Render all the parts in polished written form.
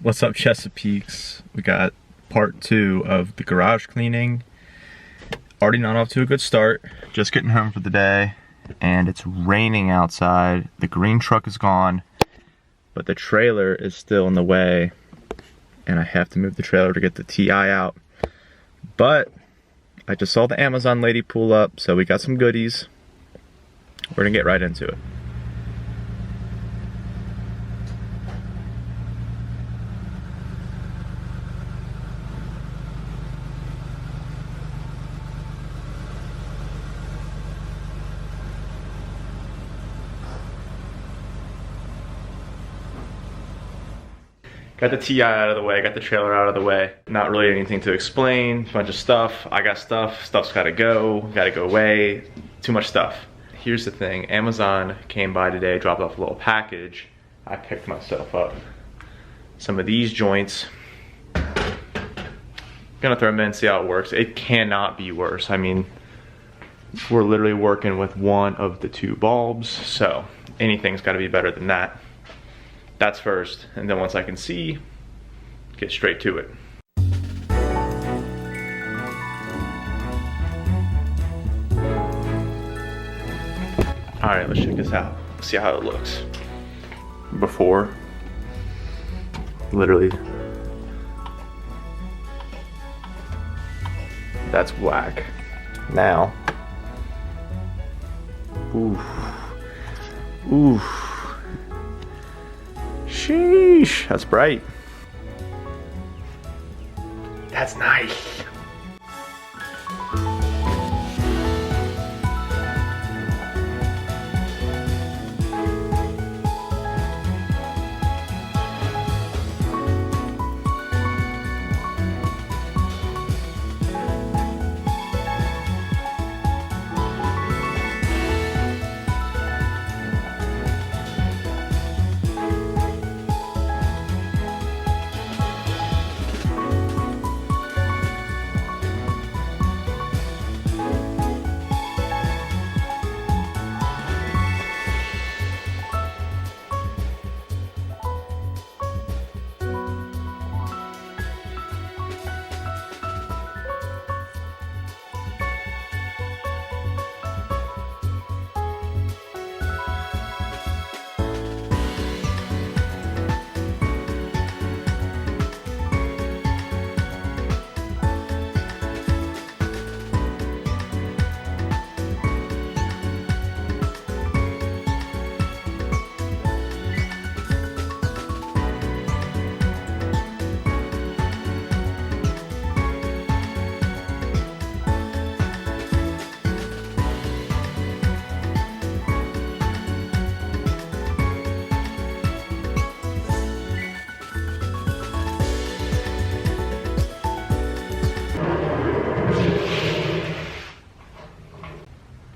What's up, Chesapeakes? We got part 2 of the garage cleaning. Already not off to a good start. Just getting home for the day, and it's raining outside. The green truck is gone, but the trailer is still in the way, and I have to move the trailer to get the TI out. But I just saw the Amazon lady pull up, so we got some goodies. We're gonna get right into it. Got the TI out of the way, got the trailer out of the way. Not really anything to explain, bunch of stuff. I got stuff, stuff's gotta go away, too much stuff. Here's the thing, Amazon came by today, dropped off a little package. I picked myself up some of these joints. Gonna throw them in, see how it works. It cannot be worse. I mean, we're literally working with one of the 2 bulbs, so anything's gotta be better than that. That's first, and then once I can see, get straight to it. All right, let's check this out. See how it looks. Before, literally, that's black. Now, oof, oof. Sheesh, that's bright. That's nice.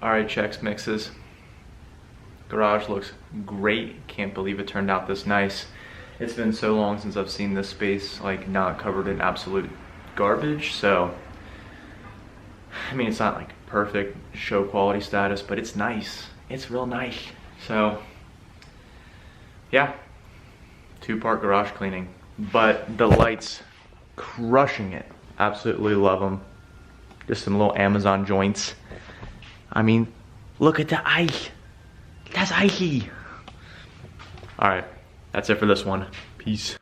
All right, Chex Mixes. Garage looks great. Can't believe it turned out this nice. It's been so long since I've seen this space like not covered in absolute garbage. So, I mean, it's not like perfect show quality status, but it's nice. It's real nice. So, yeah, 2-part garage cleaning. But the lights, crushing it. Absolutely love them. Just some little Amazon joints. I mean, look at the ice. That's icy. All right, that's it for this one. Peace.